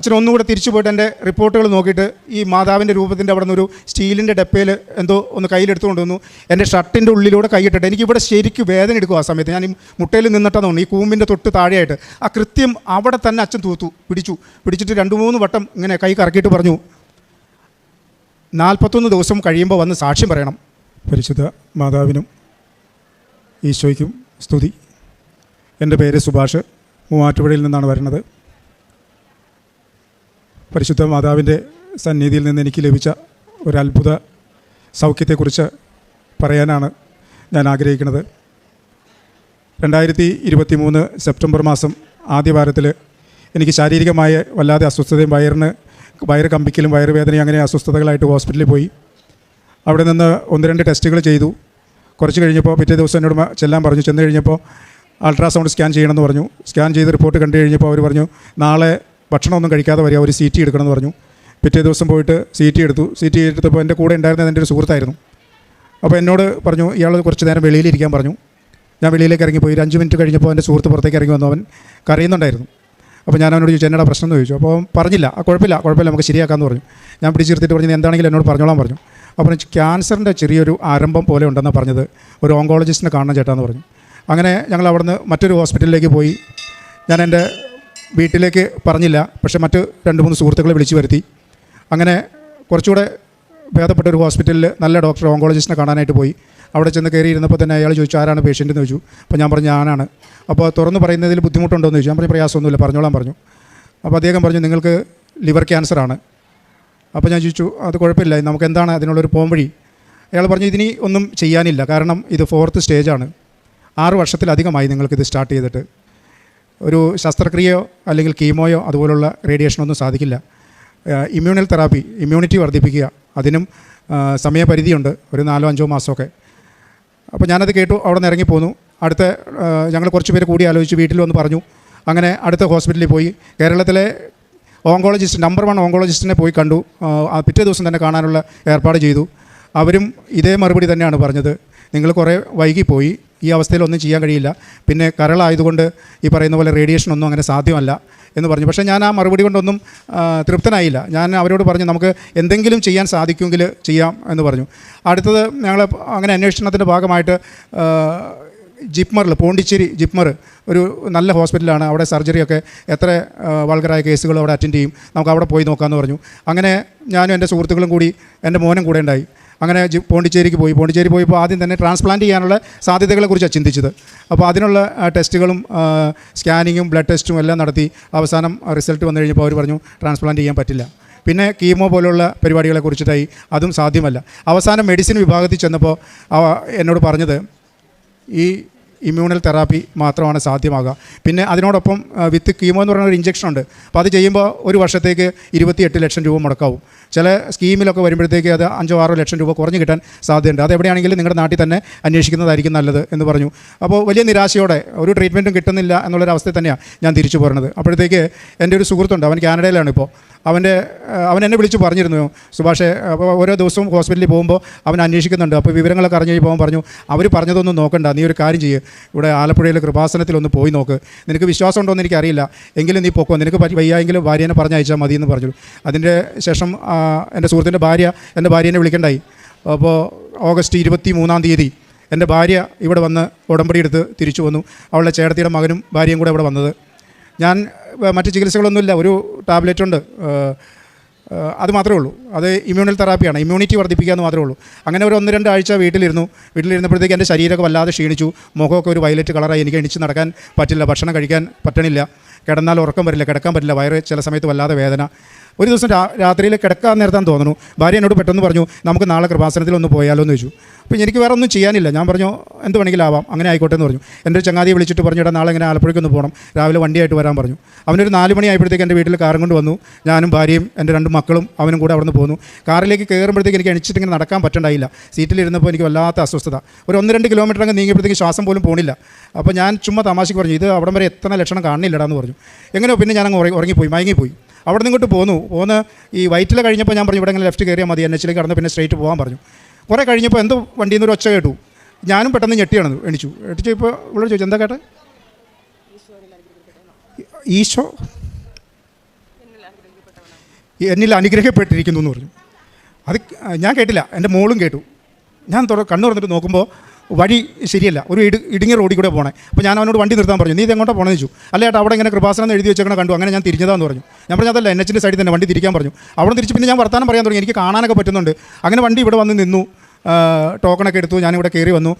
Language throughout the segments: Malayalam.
അച്ഛൻ ഒന്നുകൂടെ തിരിച്ചു പോയിട്ട് എൻ്റെ റിപ്പോർട്ടുകൾ നോക്കിയിട്ട് ഈ മാതാവിൻ്റെ രൂപത്തിൻ്റെ അവിടെ നിന്നൊരു സ്റ്റീലിൻ്റെ ഡപ്പയിൽ എന്തോ ഒന്ന് കയ്യിലെടുത്തുകൊണ്ട് വന്നു. എൻ്റെ ഷർട്ടിൻ്റെ ഉള്ളിലൂടെ കൈയിട്ടിട്ട് എനിക്കിവിടെ ശരിക്കും വേദന എടുക്കും. ആ സമയത്ത് ഞാൻ ഈ മുട്ടയിൽ നിന്നിട്ടാണ് തോന്നുന്നു, ഈ കൂമ്പിൻ്റെ തൊട്ട് താഴെയായിട്ട് ആ കൃത്യം അവിടെ തന്നെ അച്ഛൻ പിടിച്ചിട്ട് 2-3 വട്ടം ഇങ്ങനെ കൈ കറക്കിയിട്ട് പറഞ്ഞു, 41 ദിവസം കഴിയുമ്പോൾ വന്ന് സാക്ഷ്യം പറയണം. പരിശുദ്ധ മാതാവിനും ഈശോയ്ക്കും സ്തുതി. എൻ്റെ പേര് സുഭാഷ്, മൂവാറ്റുപുഴയിൽ നിന്നാണ് വരുന്നത്. പരിശുദ്ധ മാതാവിൻ്റെ സന്നിധിയിൽ നിന്ന് എനിക്ക് ലഭിച്ച ഒരു അത്ഭുത സൗഖ്യത്തെക്കുറിച്ച് പറയാനാണ് ഞാൻ ആഗ്രഹിക്കുന്നത്. 2023 സെപ്റ്റംബർ മാസം ആദ്യ വാരത്തിൽ എനിക്ക് ശാരീരികമായ വല്ലാതെ അസ്വസ്ഥതയും വയറ് കമ്പിക്കലും വയറുവേദനയും അങ്ങനെ അസ്വസ്ഥതകളായിട്ട് ഹോസ്പിറ്റലിൽ പോയി. അവിടെ നിന്ന് 1-2 ടെസ്റ്റുകൾ ചെയ്തു. കുറച്ച് കഴിഞ്ഞപ്പോൾ പിറ്റേ ദിവസം എന്നോട് ചെല്ലാൻ പറഞ്ഞു. ചെന്ന് കഴിഞ്ഞപ്പോൾ അൾട്രാസൗണ്ട് സ്കാൻ ചെയ്യണമെന്ന് പറഞ്ഞു. സ്കാൻ ചെയ്ത് റിപ്പോർട്ട് കണ്ടു കഴിഞ്ഞപ്പോൾ അവർ പറഞ്ഞു, നാളെ ഭക്ഷണമൊന്നും കഴിക്കാതെ വരിക, ഒരു CT എടുക്കണമെന്ന് പറഞ്ഞു. പിറ്റേ ദിവസം പോയിട്ട് CT എടുത്തു. CT എടുത്തപ്പോൾ എൻ്റെ കൂടെ ഉണ്ടായിരുന്നത് എൻ്റെ ഒരു സുഹൃത്തായിരുന്നു. അപ്പോൾ എന്നോട് പറഞ്ഞു, ഇയാൾ കുറച്ച് നേരം വെളിയിലിരിക്കാൻ പറഞ്ഞു. ഞാൻ വെളിയിലേക്ക് ഇറങ്ങിപ്പോയി. 5 മിനിറ്റ് കഴിഞ്ഞപ്പോൾ എൻ്റെ സുഹൃത്ത് പുറത്തേക്ക് ഇറങ്ങി വന്നു. അവൻ കരയുന്നുണ്ടായിരുന്നു. അപ്പോൾ ഞാൻ അവനോട് ചോദിച്ചു, എന്നോട് പ്രശ്നം എന്ന് ചോദിച്ചു. അപ്പോൾ പറഞ്ഞില്ല, കുഴപ്പമില്ല നമുക്ക് ശരിയാക്കാമെന്ന് പറഞ്ഞു. ഞാൻ പിടിച്ചിരുത്തിയിട്ട് പറഞ്ഞു, എന്താണെങ്കിലും എന്നോട് പറഞ്ഞോളാൻ പറഞ്ഞു. അപ്പോൾ ക്യാൻസറിൻ്റെ ചെറിയൊരു ആരംഭം പോലെ ഉണ്ടെന്നാണ് പറഞ്ഞത്, ഒരു ഓങ്കോളജിസ്റ്റിനെ കാണണം ചേട്ടാന്ന് പറഞ്ഞു. അങ്ങനെ ഞങ്ങൾ അവിടുന്ന് മറ്റൊരു ഹോസ്പിറ്റലിലേക്ക് പോയി. ഞാൻ എൻ്റെ വീട്ടിലേക്ക് പറഞ്ഞില്ല, പക്ഷേ മറ്റ് 2-3 സുഹൃത്തുക്കളെ വിളിച്ചു വരുത്തി. അങ്ങനെ കുറച്ചുകൂടെ ഭേദപ്പെട്ട ഒരു ഹോസ്പിറ്റലിൽ നല്ല ഡോക്ടർ ഓങ്കോളജിസ്റ്റിനെ കാണാനായിട്ട് പോയി. അവിടെ ചെന്ന് കയറി ഇരുന്നപ്പോൾ തന്നെ അയാൾ ചോദിച്ചു, ആരാണ് പേഷ്യൻ്റ് എന്ന് ചോദിച്ചു. അപ്പോൾ ഞാൻ പറഞ്ഞു, ഞാനാണ്. അപ്പോൾ തുറന്ന് പറയുന്നതിൽ ബുദ്ധിമുട്ടുണ്ടോ എന്ന് ചോദിച്ചു. ഞാൻ പറഞ്ഞു, പ്രയാസമൊന്നുമില്ല, പറഞ്ഞോളാൻ പറഞ്ഞു. അപ്പോൾ അദ്ദേഹം പറഞ്ഞു, നിങ്ങൾക്ക് ലിവർ ക്യാൻസറാണ്. അപ്പോൾ ഞാൻ ചോദിച്ചു, അത് കുഴപ്പമില്ല, നമുക്ക് എന്താണ് അതിനുള്ളൊരു പോംവഴി? അയാൾ പറഞ്ഞു, ഇതിനി ഒന്നും ചെയ്യാനില്ല, കാരണം ഇത് 4th സ്റ്റേജാണ്. 6 വർഷത്തിലധികമായി നിങ്ങൾക്കിത് സ്റ്റാർട്ട് ചെയ്തിട്ട്. ഒരു ശസ്ത്രക്രിയയോ അല്ലെങ്കിൽ കീമോയോ അതുപോലുള്ള റേഡിയേഷനൊന്നും സാധിക്കില്ല. ഇമ്മ്യൂണൽ തെറാപ്പി, ഇമ്മ്യൂണിറ്റി വർദ്ധിപ്പിക്കുക, അതിനും സമയപരിധിയുണ്ട്, ഒരു 4-5 മാസമൊക്കെ. അപ്പോൾ ഞാനത് കേട്ടു, അവിടെ നിന്ന് ഇറങ്ങിപ്പോന്നു. അടുത്ത ഞങ്ങൾ കുറച്ച് പേര് കൂടി ആലോചിച്ച് വീട്ടിൽ വന്ന് പറഞ്ഞു. അങ്ങനെ അടുത്ത ഹോസ്പിറ്റലിൽ പോയി. കേരളത്തിലെ ഓങ്കോളജിസ്റ്റ് നമ്പർ 1 ഓങ്കോളജിസ്റ്റിനെ പോയി കണ്ടു. പിറ്റേ ദിവസം തന്നെ കാണാനുള്ള ഏർപ്പാട് ചെയ്തു. അവരും ഇതേ മറുപടി തന്നെയാണ് പറഞ്ഞത്, നിങ്ങൾ കുറേ വൈകിപ്പോയി, ഈ അവസ്ഥയിലൊന്നും ചെയ്യാൻ കഴിയില്ല, പിന്നെ കരളായതുകൊണ്ട് ഈ പറയുന്ന പോലെ റേഡിയേഷനൊന്നും അങ്ങനെ സാധ്യമല്ല എന്ന് പറഞ്ഞു. പക്ഷേ ഞാൻ ആ മറുപടി കൊണ്ടൊന്നും തൃപ്തനായില്ല. ഞാൻ അവരോട് പറഞ്ഞു, നമുക്ക് എന്തെങ്കിലും ചെയ്യാൻ സാധിക്കുമെങ്കിൽ ചെയ്യാം എന്ന് പറഞ്ഞു. അടുത്തത് ഞങ്ങൾ അങ്ങനെ അന്വേഷണത്തിൻ്റെ ഭാഗമായിട്ട് പോണ്ടിച്ചേരി ജിപ്മർ ഒരു നല്ല ഹോസ്പിറ്റലാണ്. അവിടെ സർജറിയൊക്കെ എത്ര വൾഗറായ കേസുകൾ അവിടെ അറ്റൻഡ് ചെയ്യും, നമുക്ക് അവിടെ പോയി നോക്കാമെന്ന് പറഞ്ഞു. അങ്ങനെ ഞാനും എൻ്റെ സുഹൃത്തുക്കളും കൂടി എൻ്റെ മോനും കൂടെ ഉണ്ടായി. അങ്ങനെ പോണ്ടിച്ചേരിക്ക് പോയി. പോണ്ടിച്ചേരി പോയപ്പോൾ ആദ്യം തന്നെ ട്രാൻസ്പ്ലാന്റ് ചെയ്യാനുള്ള സാധ്യതകളെക്കുറിച്ചാണ് ചിന്തിച്ചത്. അപ്പോൾ അതിനുള്ള ടെസ്റ്റുകളും സ്കാനിങ്ങും ബ്ലഡ് ടെസ്റ്റും എല്ലാം നടത്തി. അവസാനം റിസൾട്ട് വന്നു കഴിഞ്ഞപ്പോൾ അവർ പറഞ്ഞു, ട്രാൻസ്പ്ലാന്റ് ചെയ്യാൻ പറ്റില്ല. പിന്നെ കീമോ പോലുള്ള പരിപാടികളെ കുറിച്ചിട്ടായി, അതും സാധ്യമല്ല. അവസാനം മെഡിസിൻ വിഭാഗത്തിൽ ചെന്നപ്പോൾ എന്നോട് പറഞ്ഞത്, ഈ ഇമ്മ്യൂണൽ തെറാപ്പി മാത്രമാണ് സാധ്യമാകുക. പിന്നെ അതിനോടൊപ്പം വിത്ത് കീമോ എന്ന് പറയുന്ന ഒരു ഇഞ്ചക്ഷനുണ്ട്. അപ്പോൾ അത് ചെയ്യുമ്പോൾ ഒരു വർഷത്തേക്ക് 28 ലക്ഷം രൂപ മുടക്കാവും. ചില സ്കീമിലൊക്കെ വരുമ്പോഴത്തേക്ക് അത് 5-6 ലക്ഷം രൂപ കുറഞ്ഞ് കിട്ടാൻ സാധ്യതയുണ്ട്. അതെവിടെയാണെങ്കിലും നിങ്ങളുടെ നാട്ടിൽ തന്നെ അന്വേഷിക്കുന്നതായിരിക്കും നല്ലത് എന്ന് പറഞ്ഞു. അപ്പോൾ വലിയ നിരാശയോടെ ഒരു ട്രീറ്റ്മെൻറ്റും കിട്ടുന്നില്ല എന്നുള്ളൊരവസ്ഥയിൽ തന്നെയാണ് ഞാൻ തിരിച്ചു പോരുന്നത്. അപ്പോഴത്തേക്ക് എൻ്റെ ഒരു സുഹൃത്തുണ്ട്, അവൻ കാനഡയിലാണ് ഇപ്പോൾ. അവൻ എന്നെ വിളിച്ച് പറഞ്ഞിരുന്നു, സുഭാഷേ, അപ്പോൾ ഓരോ ദിവസവും ഹോസ്പിറ്റലിൽ പോകുമ്പോൾ അവൻ അന്വേഷിക്കുന്നുണ്ട്. അപ്പോൾ വിവരങ്ങളൊക്കെ അറിഞ്ഞു പോകാൻ പറഞ്ഞു, അവർ പറഞ്ഞതൊന്നും നോക്കണ്ട, നീ ഒരു കാര്യം ചെയ്യ്, ഇവിടെ ആലപ്പുഴയിൽ കൃപാസനത്തിലൊന്ന് പോയി നോക്ക്, നിനക്ക് വിശ്വാസം ഉണ്ടോ എന്ന് എനിക്കറിയില്ല, എങ്കിലും നീ പൊക്കോ, നിനക്ക് വയ്യായെങ്കിലും ഭാര്യനെ പറഞ്ഞയച്ചാൽ മതി എന്ന് പറഞ്ഞു. അതിൻ്റെ ശേഷം എൻ്റെ സുഹൃത്തിൻ്റെ ഭാര്യ എൻ്റെ ഭാര്യനെ വിളിക്കണ്ടായി. അപ്പോൾ ഓഗസ്റ്റ് 23-ാം തീയതി എൻ്റെ ഭാര്യ ഇവിടെ വന്ന് ഉടമ്പടി എടുത്ത് തിരിച്ചു വന്നു. അവളുടെ ചേട്ടത്തിയുടെ മകനും ഭാര്യയും കൂടെ ഇവിടെ വന്നത്. ഞാൻ മറ്റ് ചികിത്സകളൊന്നുമില്ല, ഒരു ടാബ്ലറ്റ് ഉണ്ട്, അത് മാത്രമേ ഉള്ളൂ. അത് ഇമ്മ്യൂണൽ തെറാപ്പിയാണ്, ഇമ്മ്യൂണിറ്റി വർദ്ധിപ്പിക്കുക എന്ന് മാത്രമേ ഉള്ളൂ. അങ്ങനെ ഒരു 1-2 ആഴ്ച വീട്ടിലിരുന്നപ്പോഴത്തേക്ക് എൻ്റെ ശരീരമൊക്കെ വല്ലാതെ ക്ഷീണിച്ചു. മുഖമൊക്കെ ഒരു വയലറ്റ് കളറായി. എനിക്ക് എണിച്ച് നടക്കാൻ പറ്റില്ല, ഭക്ഷണം കഴിക്കാൻ പറ്റണില്ല, കിടന്നാൽ ഉറക്കം വരില്ല, കിടക്കാൻ പറ്റില്ല, വയറ് ചില സമയത്ത് വല്ലാതെ വേദന. ഒരു ദിവസം രാത്രിയിൽ കിടക്കാൻ നേരത്താൻ തോന്നുന്നു, ഭാര്യ എന്നോട് പെട്ടെന്ന് പറഞ്ഞു, നമുക്ക് നാളെ കൃപാസനത്തിലൊന്ന് പോയാലോ എന്ന് ചോദിച്ചു. അപ്പോൾ എനിക്ക് വേറെ ഒന്നും ചെയ്യാനില്ല. ഞാൻ പറഞ്ഞു, എന്ത് വേണമെങ്കിലും ആവാം, അങ്ങനെ ആയിക്കോട്ടെ എന്ന് പറഞ്ഞു. എൻ്റെ ഒരു ചങ്ങാതിയെ വിളിച്ചിട്ട് പറഞ്ഞു, നാളെ ഇങ്ങനെ ആലപ്പുഴയ്ക്കൊന്ന് പോകണം, രാവിലെ വണ്ടിയായിട്ട് വരാൻ പറഞ്ഞു. അവനൊരു 4 മണി ആയപ്പോഴത്തേക്ക് എൻ്റെ വീട്ടിൽ കാറും കൊണ്ട് വന്നു. ഞാനും ഭാര്യയും എൻ്റെ 2 മക്കളും അവനും കൂടെ അവിടെ നിന്ന് പോന്നു. കാറിലേക്ക് കയറുമ്പോഴത്തേക്ക് എനിക്ക് എണിച്ചിട്ട് ഇങ്ങനെ നടക്കാൻ പറ്റണ്ടായില്ല. സീറ്റിലിരുന്നപ്പോൾ എനിക്ക് വല്ലാത്ത അസ്വസ്ഥത. ഒരു 1-2 കിലോമീറ്റർ അങ്ങ് നീങ്ങിയപ്പോഴത്തേക്ക് ശ്വാസം പോലും പോണില്ല. അപ്പോൾ ഞാൻ ചുമ്മാ തമാശയ്ക്ക് പറഞ്ഞു, ഇത് അവിടം വരെ എത്തുന്ന ലക്ഷണം കാണുന്നില്ലടാന്ന് പറഞ്ഞു. എങ്ങനെയോ പിന്നെ ഞാൻ അങ്ങ് മയങ്ങിപ്പോയി. അവിടെ നിന്ന് ഇങ്ങോട്ട് പോന്ന് ഈ വൈറ്റില കഴിഞ്ഞപ്പോൾ ഞാൻ പറഞ്ഞു, ഇവിടെ ഇങ്ങനെ ലെഫ്റ്റ് കയറിയാൽ മതി, NH കടന്ന് പിന്നെ സ്ട്രേറ്റ് പോകാൻ പറഞ്ഞു. കുറേ കഴിഞ്ഞപ്പോൾ എന്തോ വണ്ടിയിൽ നിന്ന് ഒരു ഒച്ച കേട്ടു. ഞാനും പെട്ടെന്ന് എണിച്ചു ഇപ്പോൾ ഇവിടെ ചോദിച്ചു, എന്താ കേട്ടെ? ഈശോ എന്നിൽ അനുഗ്രഹിക്കപ്പെട്ടിരിക്കുന്നു എന്ന് പറഞ്ഞു. അത് ഞാൻ കേട്ടില്ല, എൻ്റെ മോളും കേട്ടു. ഞാൻ കണ്ണു തുറന്നിട്ട് നോക്കുമ്പോൾ വഴി ശരിയല്ല, ഒരു ഇടുങ്ങിയ റോഡിൽ കൂടെ പോകണേ. അപ്പോൾ ഞാൻ അവനോട് വണ്ടി നിർത്താൻ പറഞ്ഞു. നീ ഇതെങ്ങോട്ടാണ് പോകണമെന്ന് ചോദിച്ചു. അല്ല ചേട്ടാ, അവിടെ ഇങ്ങനെ കൃപാസനം എന്ന് എഴുതി വെച്ചേക്കണ കണ്ടു, അങ്ങനെ ഞാൻ തിരിഞ്ഞതാന്ന് പറഞ്ഞു. ഞാൻ പറഞ്ഞു അതല്ല, NH സൈഡിൽ തന്നെ വണ്ടി തിരിക്കാൻ പറഞ്ഞു. അവിടെ തിരിച്ച് പിന്നെ ഞാൻ വർത്താനം പറയാൻ തുടങ്ങി, എനിക്ക് കാണാനൊക്കെ പറ്റുന്നുണ്ട്. അങ്ങനെ വണ്ടി ഇവിടെ വന്ന് നിന്നു, ടോക്കണൊക്കെ എടുത്തു. ഞാനിവിടെ കയറി വന്നു,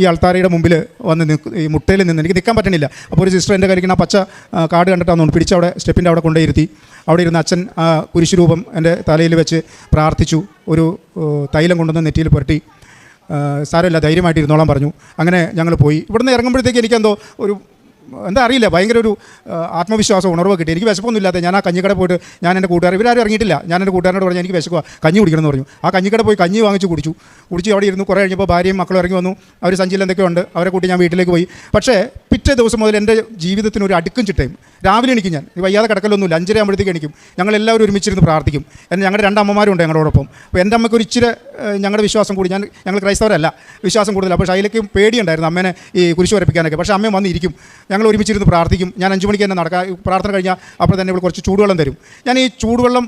ഈ അൾത്താരയുടെ മുമ്പിൽ വന്ന് ഈ മുട്ടയിൽ നിന്ന് എനിക്ക് നിൽക്കാൻ പറ്റണില്ല. അപ്പോൾ ഒരു സിസ്റ്റർ എൻ്റെ കയ്യിൽ ആ പച്ച കാർഡ് കണ്ടിട്ടാന്ന് പിടിച്ച് അവിടെ സ്റ്റെപ്പിൻ്റെ അവിടെ കൊണ്ടുപോയിരുത്തി. അവിടെ ഇരുന്ന് അച്ഛൻ ആ കുരിശുരൂപം എൻ്റെ തലയിൽ വെച്ച് പ്രാർത്ഥിച്ചു. ഒരു തൈലം കൊണ്ടുവന്ന് നെറ്റിയിൽ പുരട്ടി. സാരമില്ല, ധൈര്യമായിട്ട് ഇരുന്നോളാൻ പറഞ്ഞു. അങ്ങനെ ഞങ്ങൾ പോയി. ഇവിടുന്ന് ഇറങ്ങുമ്പോഴത്തേക്ക് എനിക്കെന്തോ ഒരു എന്താ അറിയില്ല, ഭയങ്കര ഒരു ആത്മവിശ്വാസം, ഉണർവ് കിട്ടി. എനിക്ക് വിശപ്പൊന്നും ഇല്ലാതെ ഞാൻ ആ കഞ്ഞിക്കട പോയിട്ട് ഞാൻ എൻ്റെ കൂട്ടുകാർ, ഇവരാരും ഇറങ്ങിയിട്ടില്ല, ഞാൻ എൻ്റെ കൂട്ടുകാരനോട് പറഞ്ഞു എനിക്ക് വിശക്കുക, കഞ്ഞി കുടിക്കണമെന്ന് പറഞ്ഞു. ആ കഞ്ഞിക്കട പോയി കഞ്ഞി വാങ്ങിച്ച് കുടിച്ചു. അവിടെ ഇരുന്നു. കുറേ കഴിഞ്ഞപ്പോൾ ഭാര്യയും മക്കളും ഇറങ്ങി വന്നു. അവർ സഞ്ചിയിൽ എന്തൊക്കെയോ ഉണ്ട്, അവരെ കൂട്ടി ഞാൻ വീട്ടിലേക്ക് പോയി. പക്ഷേ പിറ്റേ ദിവസം മുതൽ എൻ്റെ ജീവിതത്തിന് ഒരു അടുക്കും ചിട്ടയും. രാവിലെ എണിക്കും, ഞാൻ വയ്യാതെ കിടക്കലൊന്നുമില്ല, 5:30 ആകുമ്പോഴത്തേക്ക് എണിക്കും. ഞങ്ങളെല്ലാവരും ഒരുമിച്ചിരുന്ന് പ്രാർത്ഥിക്കും. ഞങ്ങളുടെ 2 അമ്മമാരുണ്ട് ഞങ്ങളോടൊപ്പം. അപ്പോൾ എൻ്റെ അമ്മയ്ക്ക് ഒരു ഇച്ചിരി ഞങ്ങളുടെ വിശ്വാസം കൂടി. ഞങ്ങൾ ക്രൈസ്തവരല്ല, വിശ്വാസം കൂടുതൽ. അപ്പോൾ ഷൈലയ്ക്കും പേടിയുണ്ടായിരുന്നു അമ്മേനെ ഈ കുരിശ് വരപ്പിക്കാനൊക്കെ. പക്ഷേ അമ്മ വന്നിരിക്കും, ഞങ്ങൾ ഒരുമിച്ചിരുന്ന് പ്രാർത്ഥിക്കും. ഞാൻ 5 മണിക്ക് തന്നെ നടക്കാൻ, പ്രാർത്ഥന കഴിഞ്ഞാൽ അപ്പോൾ തന്നെ ഇവിടെ കുറച്ച് ചൂടുവെള്ളം തരും. ഞാൻ ഈ ചൂടുവെള്ളം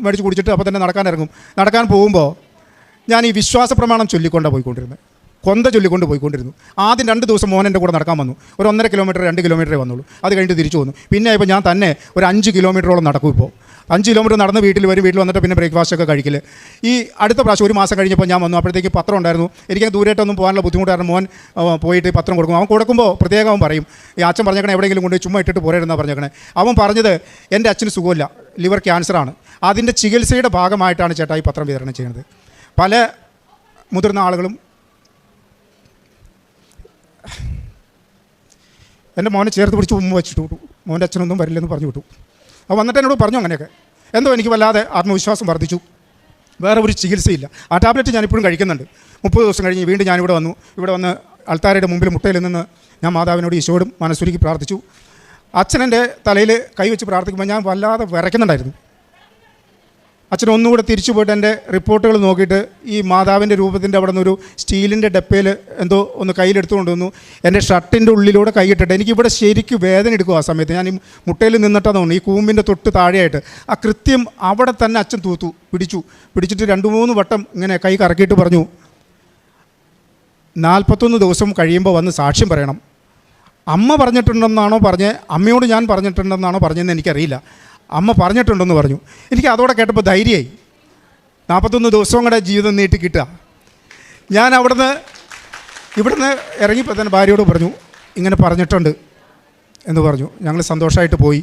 മേടിച്ച് കുടിച്ചിട്ട് അപ്പോൾ തന്നെ നടക്കാൻ ഇറങ്ങും. നടക്കാൻ പോകുമ്പോൾ ഞാൻ ഈ വിശ്വാസ പ്രമാണം ചൊല്ലിക്കൊണ്ടാണ് പോയിക്കൊണ്ടിരുന്നത്, കൊന്ത ചൊല്ലിക്കൊണ്ട് പോയിക്കൊണ്ടിരുന്നു. ആദ്യം 2 ദിവസം മോൻ എൻ്റെ കൂടെ നടക്കാൻ വന്നു. ഒരു 1.5 കിലോമീറ്റർ 2 കിലോമീറ്ററേ വന്നുള്ളൂ. അത് കഴിഞ്ഞിട്ട് തിരിച്ചു വന്നു. പിന്നെ ഇപ്പോൾ ഞാൻ തന്നെ ഒരു 5 കിലോമീറ്ററോളം നടക്കും. ഇപ്പോൾ 5 കിലോമീറ്റർ നടന്ന് വീട്ടിൽ വരും. വീട്ടിൽ വന്നിട്ട് പിന്നെ ബ്രേക്ക്ഫാസ്റ്റൊക്കെ കഴിക്കൽ. ഈ അടുത്ത പ്രാവശ്യം 1 മാസം കഴിഞ്ഞപ്പോൾ ഞാൻ വന്നു. അപ്പോഴത്തേക്ക് പത്രം ഉണ്ടായിരുന്നു. എനിക്ക് ദൂരമായിട്ടൊന്നും പോകാനുള്ള ബുദ്ധിമുട്ടായിരുന്നു. മോൻ പോയിട്ട് പത്രം കൊടുക്കും. അവൻ കൊടുക്കുമ്പോൾ പ്രത്യേകം അവൻ പറയും, ഈ അച്ഛൻ പറഞ്ഞേക്കണേ എവിടെയെങ്കിലും കൊണ്ട് ചുമ്മാ ഇട്ടിട്ട് പോരായിരുന്നാണ് പറഞ്ഞേക്കണേ. അവൻ പറഞ്ഞത് എൻ്റെ അച്ഛന് സുഖമില്ല, ലിവർ ക്യാൻസറാണ്, അതിൻ്റെ ചികിത്സയുടെ ഭാഗമായിട്ടാണ് ചേട്ടാ ഈ പത്രം വിതരണം ചെയ്യുന്നത്. പല മുതിർന്ന ആളുകളും എൻ്റെ മോനെ ചേർത്ത് പിടിച്ച് ഉമ്മ വെച്ചിട്ട് വിട്ടു. മോൻ്റെ അച്ഛനൊന്നും വരില്ലെന്ന് പറഞ്ഞു വിട്ടു. അപ്പോൾ വന്നിട്ട് എന്നോട് പറഞ്ഞു അങ്ങനെയൊക്കെ. എന്തോ എനിക്ക് വല്ലാതെ ആത്മവിശ്വാസം വർദ്ധിച്ചു. വേറെ ഒരു ചികിത്സയില്ല. ആ ടാബ്ലറ്റ് ഞാനിപ്പോഴും കഴിക്കുന്നുണ്ട്. 30 ദിവസം കഴിഞ്ഞ് വീണ്ടും ഞാനിവിടെ വന്നു. ഇവിടെ വന്ന് അൾത്താരയുടെ മുമ്പിൽ മുട്ടയിൽ നിന്ന് ഞാൻ മാതാവിനോട് ഈശോയോടും മനസ്സുരുക്കി പ്രാർത്ഥിച്ചു. അച്ഛനെൻ്റെ തലയിൽ കൈവച്ച് പ്രാർത്ഥിക്കുമ്പോൾ ഞാൻ വല്ലാതെ വിറയ്ക്കുന്നുണ്ടായിരുന്നു. അച്ഛൻ ഒന്നുകൂടെ തിരിച്ചു പോയിട്ട് എൻ്റെ റിപ്പോർട്ടുകൾ നോക്കിയിട്ട് ഈ മാതാവിൻ്റെ രൂപത്തിൻ്റെ അവിടെ നിന്നൊരു സ്റ്റീലിൻ്റെ ഡപ്പയിൽ എന്തോ ഒന്ന് കയ്യിലെടുത്തുകൊണ്ട് വന്നു. എൻ്റെ ഷർട്ടിൻ്റെ ഉള്ളിലൂടെ കൈയിട്ടിട്ട് എനിക്കിവിടെ ശരിക്കും വേദന എടുക്കും. ആ സമയത്ത് ഞാൻ ഈ മുട്ടയിൽ നിന്നിട്ടാണ് തോന്നുന്നു, ഈ കൂമ്പിൻ്റെ തൊട്ട് താഴെയായിട്ട് ആ കൃത്യം അവിടെ തന്നെ അച്ഛൻ പിടിച്ചിട്ട് 2-3 വട്ടം ഇങ്ങനെ കൈ കറക്കിയിട്ട് പറഞ്ഞു, 41 ദിവസം കഴിയുമ്പോൾ വന്ന് സാക്ഷ്യം പറയണം. അമ്മ പറഞ്ഞിട്ടുണ്ടെന്നാണോ അമ്മയോട് ഞാൻ പറഞ്ഞിട്ടുണ്ടെന്നാണോ പറഞ്ഞതെന്ന് എനിക്കറിയില്ല. അമ്മ പറഞ്ഞിട്ടുണ്ടെന്ന് പറഞ്ഞു. എനിക്ക് അതോടെ കേട്ടപ്പോൾ ധൈര്യമായി. 41 ദിവസവും കൂടെ ജീവിതം നീട്ടി കിട്ടുക. ഞാൻ ഇവിടുന്ന് ഇറങ്ങിയപ്പോൾ തന്നെ ഭാര്യയോട് പറഞ്ഞു ഇങ്ങനെ പറഞ്ഞിട്ടുണ്ട് എന്ന് പറഞ്ഞു. ഞങ്ങൾ സന്തോഷമായിട്ട് പോയി.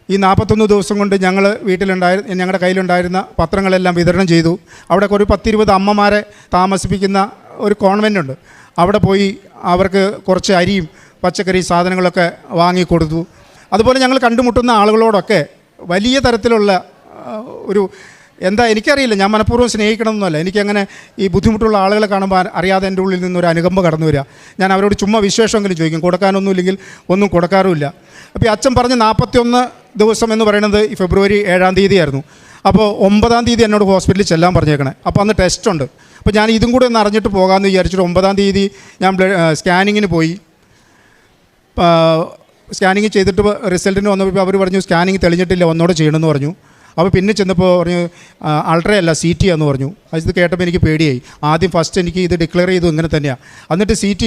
ഈ 41 ദിവസം കൊണ്ട് ഞങ്ങൾ ഞങ്ങളുടെ കയ്യിലുണ്ടായിരുന്ന പത്രങ്ങളെല്ലാം വിതരണം ചെയ്തു. അവിടെ ഒരു 10-20 അമ്മമാരെ താമസിപ്പിക്കുന്ന ഒരു കോൺവെൻ്റ് ഉണ്ട്. അവിടെ പോയി അവർക്ക് കുറച്ച് അരിയും പച്ചക്കറി സാധനങ്ങളൊക്കെ വാങ്ങിക്കൊടുത്തു. അതുപോലെ ഞങ്ങൾ കണ്ടുമുട്ടുന്ന ആളുകളോടൊക്കെ വലിയ തരത്തിലുള്ള ഒരു എനിക്കറിയില്ല, ഞാൻ മനഃപൂർവ്വം സ്നേഹിക്കണമെന്നല്ല, എനിക്കങ്ങനെ ഈ ബുദ്ധിമുട്ടുള്ള ആളുകളെ കാണുമ്പോൾ അറിയാതെ എൻ്റെ ഉള്ളിൽ നിന്നൊരു അനുകമ്പ കടന്നു വരിക. ഞാൻ അവരോട് ചുമ്മാ വിശേഷമെങ്കിലും ചോദിക്കും, കൊടുക്കാനൊന്നും ഇല്ലെങ്കിൽ ഒന്നും കൊടുക്കാറുമില്ല. അപ്പോൾ അച്ഛൻ പറഞ്ഞ 41 ദിവസം എന്ന് പറയുന്നത് ഈ ഫെബ്രുവരി 7-ാം തീയതി ആയിരുന്നു. അപ്പോൾ 9-ാം തീയതി എന്നോട് ഹോസ്പിറ്റലിൽ ചെല്ലാൻ പറഞ്ഞേക്കണേ. അപ്പോൾ അന്ന് ടെസ്റ്റ് ഉണ്ട്. അപ്പോൾ ഞാൻ ഇതും കൂടെ ഒന്ന് അറിഞ്ഞിട്ട് പോകാമെന്ന് വിചാരിച്ചിട്ട് 9-ാം തീയതി ഞാൻ സ്കാനിങ്ങിന് പോയി. സ്കാനിങ് ചെയ്തിട്ട് റിസൾട്ടിന് വന്നപ്പോൾ അവർ പറഞ്ഞു സ്കാനിങ് തെളിഞ്ഞിട്ടില്ല, ഒന്നോടെ ചെയ്യണമെന്ന് പറഞ്ഞു. അപ്പോൾ പിന്നെ ചെന്നപ്പോൾ പറഞ്ഞു അൾട്രയല്ല CT എന്ന് പറഞ്ഞു. അത് കേട്ടപ്പോൾ എനിക്ക് പേടിയായി. ആദ്യം ഫസ്റ്റ് എനിക്ക് ഇത് ഡിക്ലെയർ ചെയ്തു ഇങ്ങനെ തന്നെയാണ്. എന്നിട്ട് CT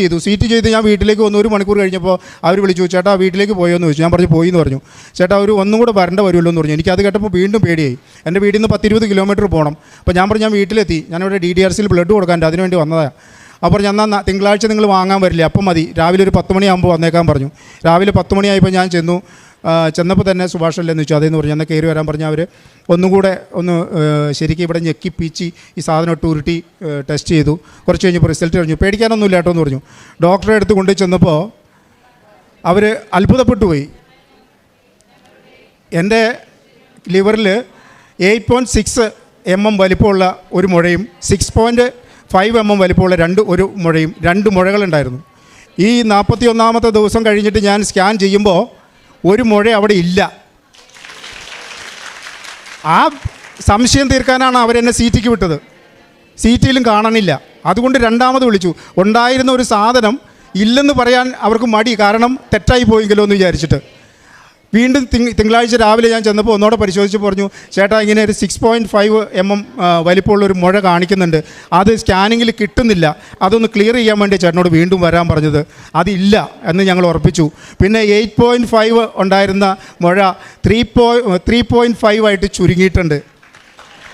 ചെയ്ത് ഞാൻ വീട്ടിലേക്ക് വന്നു. 1 മണിക്കൂർ കഴിഞ്ഞപ്പോൾ അവർ വിളിച്ചു, ചേട്ടാ വീട്ടിലേക്ക് പോയോ എന്ന് ചോദിച്ചു. ഞാൻ പറഞ്ഞു പോയി എന്ന് പറഞ്ഞു. ചേട്ടാ ഒന്നും കൂടെ വരേണ്ട വരുമല്ലോ എന്ന് പറഞ്ഞു. എനിക്കത് കേട്ടപ്പോൾ വീണ്ടും പേടിയായി. എൻ്റെ വീട്ടിൽ നിന്ന് 10-20 കിലോമീറ്റർ പോകണം. അപ്പോൾ ഞാൻ പറഞ്ഞു ഞാൻ വീട്ടിലെത്തി, ഞാനിവിടെ DDRCയിൽ ബ്ലഡ് കൊടുക്കാനുണ്ട്, അതിനുവേണ്ടി വന്നതാണ്. അപ്പോൾ എന്നാൽ തിങ്കളാഴ്ച നിങ്ങൾ വാങ്ങാൻ വരില്ലേ, അപ്പം മതി, രാവിലെ ഒരു 10 മണിയാകുമ്പോൾ വന്നേക്കാൻ പറഞ്ഞു. രാവിലെ 10 മണിയായപ്പോൾ ഞാൻ ചെന്നപ്പോൾ തന്നെ സുഭാഷല്ലെന്ന് വെച്ചു. അതേന്ന് പറഞ്ഞു. എന്നാൽ കയറി വരാൻ പറഞ്ഞാൽ അവർ ഒന്നുകൂടെ ശരിക്കും ഇവിടെ ഞെക്കിപ്പിച്ച് ഈ സാധനം ഇട്ട് ഉരുട്ടി ടെസ്റ്റ് ചെയ്തു. കുറച്ച് കഴിഞ്ഞപ്പോൾ റിസൾട്ട് കഴിഞ്ഞു. പേടിക്കാനൊന്നുമില്ല കേട്ടോ എന്ന് പറഞ്ഞു. ഡോക്ടറെ അടുത്ത് കൊണ്ടു ചെന്നപ്പോൾ അവർ അത്ഭുതപ്പെട്ടു പോയി. എൻ്റെ ലിവറിൽ 8.6 mm വലിപ്പമുള്ള ഒരു മുഴയും 6.5 mm വലിപ്പമുള്ള ഒരു മുഴയും 2 മുഴകളുണ്ടായിരുന്നു. ഈ 41-ാമത്തെ ദിവസം കഴിഞ്ഞിട്ട് ഞാൻ സ്കാൻ ചെയ്യുമ്പോൾ ഒരു മുഴ അവിടെ ഇല്ല. ആ സംശയം തീർക്കാനാണ് അവരെന്നെ CTക്ക് വിട്ടത്. CTയിലും കാണണില്ല. അതുകൊണ്ട് 2ാമത് വിളിച്ചു. ഉണ്ടായിരുന്ന ഒരു സാധനം ഇല്ലെന്ന് പറയാൻ അവർക്ക് മടി, കാരണം തെറ്റായി പോയെങ്കിലോ എന്ന് വിചാരിച്ചിട്ട്. വീണ്ടും തിങ്കളാഴ്ച രാവിലെ ഞാൻ ചെന്നപ്പോൾ ഒന്നോടെ പരിശോധിച്ച് പറഞ്ഞു, ചേട്ടാ ഇങ്ങനെ ഒരു 6.5 mm വലിപ്പമുള്ളൊരു മുഴ കാണിക്കുന്നുണ്ട്, അത് സ്കാനിങ്ങിൽ കിട്ടുന്നില്ല, അതൊന്ന് ക്ലിയർ ചെയ്യാൻ വേണ്ടി ചേട്ടനോട് വീണ്ടും വരാൻ പറഞ്ഞത്. അതില്ല എന്ന് ഞങ്ങൾ ഉറപ്പിച്ചു. പിന്നെ 8.5 ഉണ്ടായിരുന്ന മുഴ 3.5 ആയിട്ട് ചുരുങ്ങിയിട്ടുണ്ട്.